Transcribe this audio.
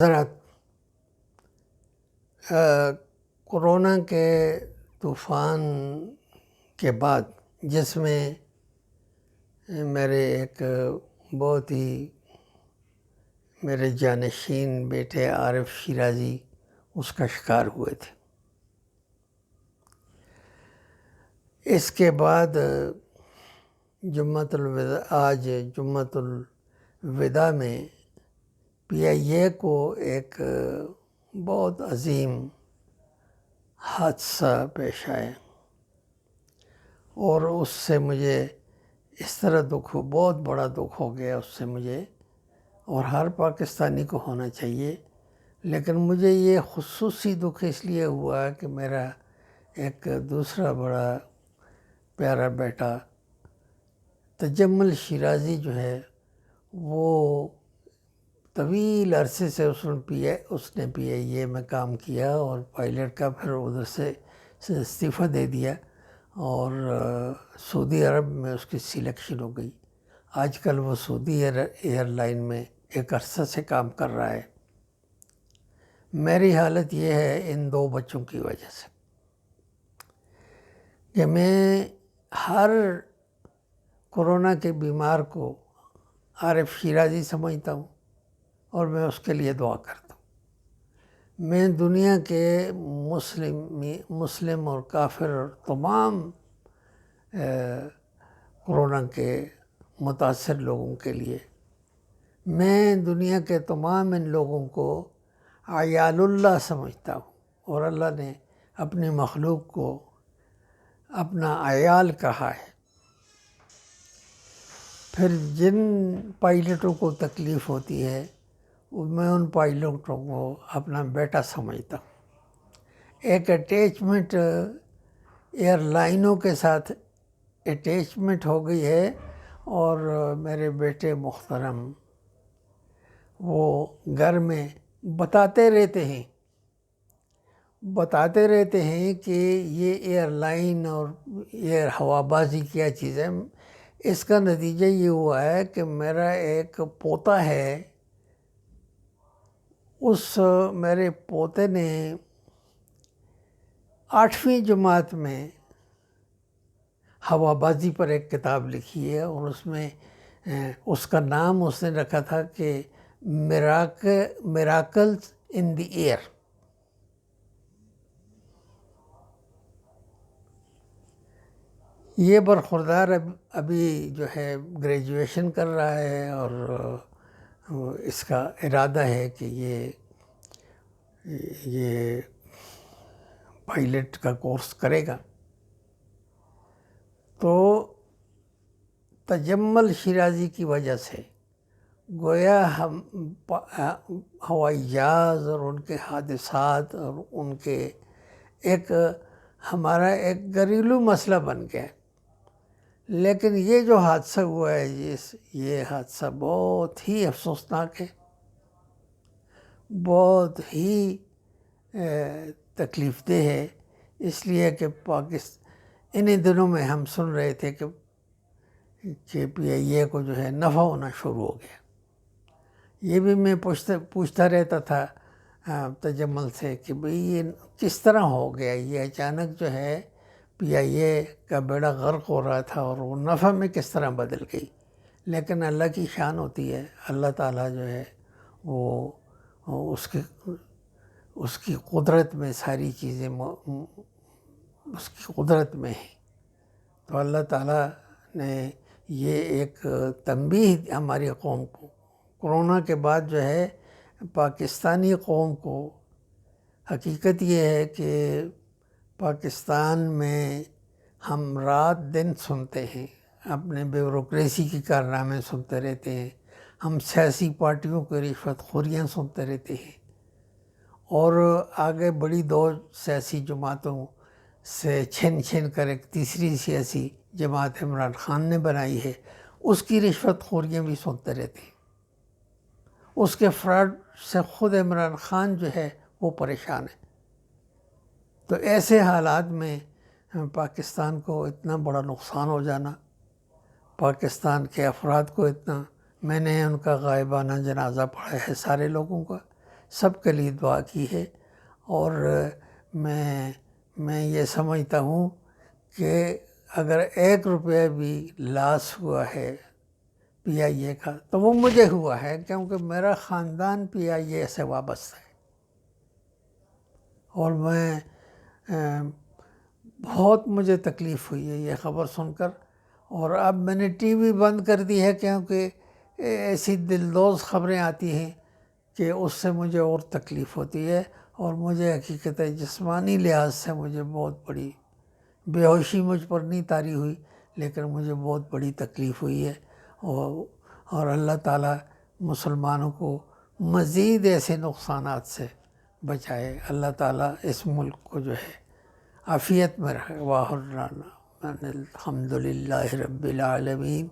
حضرات، کورونا کے طوفان کے بعد جس میں میرے ایک بہت ہی میرے جانشین بیٹے عارف شیرازی اس کا شکار ہوئے تھے، اس کے بعد آج جمعۃ الوداع میں پی آئی اے کو ایک بہت عظیم حادثہ پیش آیا اور اس سے مجھے اس طرح بہت بڑا دکھ ہو گیا اس سے مجھے، اور ہر پاکستانی کو ہونا چاہیے، لیکن مجھے یہ خصوصی دکھ اس لیے ہوا کہ میرا ایک دوسرا بڑا پیارا بیٹا تجمل شیرازی جو ہے وہ طویل عرصے سے اس نے پی آئی اے میں کام کیا اور پائلٹ کا، پھر ادھر سے استعفیٰ دے دیا اور سعودی عرب میں اس کی سلیکشن ہو گئی۔ آج کل وہ سعودی ایئر لائن میں ایک عرصہ سے کام کر رہا ہے۔ میری حالت یہ ہے ان دو بچوں کی وجہ سے کہ میں ہر کورونا کے بیمار کو عارف شیرازی سمجھتا ہوں اور میں اس کے لیے دعا کرتا ہوں۔ میں دنیا کے مسلم اور کافر اور تمام کورونا کے متاثر لوگوں کے لیے، میں دنیا کے تمام ان لوگوں کو عیال اللہ سمجھتا ہوں، اور اللہ نے اپنی مخلوق کو اپنا عیال کہا ہے۔ پھر جن پائلٹوں کو تکلیف ہوتی ہے میں ان پائلٹوں کو اپنا بیٹا سمجھتا ہوں۔ ایک اٹیچمنٹ ایئر لائنوں کے ساتھ اٹیچمنٹ ہو گئی ہے، اور میرے بیٹے محترم وہ گھر میں بتاتے رہتے ہیں کہ یہ ایئر لائن اور ایئر ہوابازی کیا چیز ہے۔ اس کا نتیجہ یہ ہوا ہے کہ میرا ایک پوتا ہے، میرے پوتے نے 8ویں جماعت میں ہوابازی پر ایک کتاب لکھی ہے، اور اس میں اس کا نام اس نے رکھا تھا کہ میراکلز ان دی ایئر۔ یہ برخوردار ابھی جو ہے گریجویشن کر رہا ہے، اور اس کا ارادہ ہے کہ یہ پائلٹ کا کورس کرے گا۔ تو تجمل شیرازی کی وجہ سے گویا ہوائی جہاز اور ان کے حادثات اور ان کے ہمارا ایک گھریلو مسئلہ بن گیا، لیکن یہ جو حادثہ ہوا ہے یہ حادثہ بہت ہی افسوسناک ہے، بہت ہی تکلیف دہ ہے، اس لیے کہ انہی دنوں میں ہم سن رہے تھے کہ پی آئی اے کو جو ہے نفع ہونا شروع ہو گیا۔ یہ بھی میں پوچھتا رہتا تھا تجمل سے کہ بھئی یہ کس طرح ہو گیا، یہ اچانک جو ہے پی آئی اے کا بیڑا غرق ہو رہا تھا اور وہ نفع میں کس طرح بدل گئی۔ لیکن اللہ کی شان ہوتی ہے، اللہ تعالیٰ جو ہے وہ اس کی قدرت میں ساری چیزیں اس کی قدرت میں ہیں۔ تو اللہ تعالیٰ نے یہ ایک تنبیہ ہماری قوم کو، کورونا کے بعد جو ہے پاکستانی قوم کو، حقیقت یہ ہے کہ پاکستان میں ہم رات دن سنتے ہیں، اپنے بیوروکریسی کی کارنامے سنتے رہتے ہیں، ہم سیاسی پارٹیوں کی رشوت خوریاں سنتے رہتے ہیں، اور آگے بڑی دو سیاسی جماعتوں سے چھن کر ایک تیسری سیاسی جماعت عمران خان نے بنائی ہے، اس کی رشوت خوریاں بھی سنتے رہتے ہیں۔ اس کے فراڈ سے خود عمران خان جو ہے وہ پریشان ہے۔ تو ایسے حالات میں پاکستان کو اتنا بڑا نقصان ہو جانا، پاکستان کے افراد کو اتنا، میں نے ان کا غائبانہ جنازہ پڑھا ہے سارے لوگوں کا، سب کے لیے دعا کی ہے، اور میں یہ سمجھتا ہوں کہ اگر 1 روپیہ بھی لاس ہوا ہے پی آئی اے کا تو وہ مجھے ہوا ہے، کیونکہ میرا خاندان پی آئی اے سے وابستہ ہے، اور بہت مجھے تکلیف ہوئی ہے یہ خبر سن کر، اور اب میں نے ٹی وی بند کر دی ہے، کیونکہ ایسی دلدوز خبریں آتی ہیں کہ اس سے مجھے اور تکلیف ہوتی ہے، اور مجھے حقیقت جسمانی لحاظ سے مجھے بہت بڑی بے ہوشی مجھ پر نہیں طاری ہوئی، لیکن مجھے بہت بڑی تکلیف ہوئی ہے، اور اللہ تعالیٰ مسلمانوں کو مزید ایسے نقصانات سے بچائے، اللہ تعالیٰ اس ملک کو جو ہے عافیت میں رکھے۔ واخر دعوانا الحمد للہ رب العالمین۔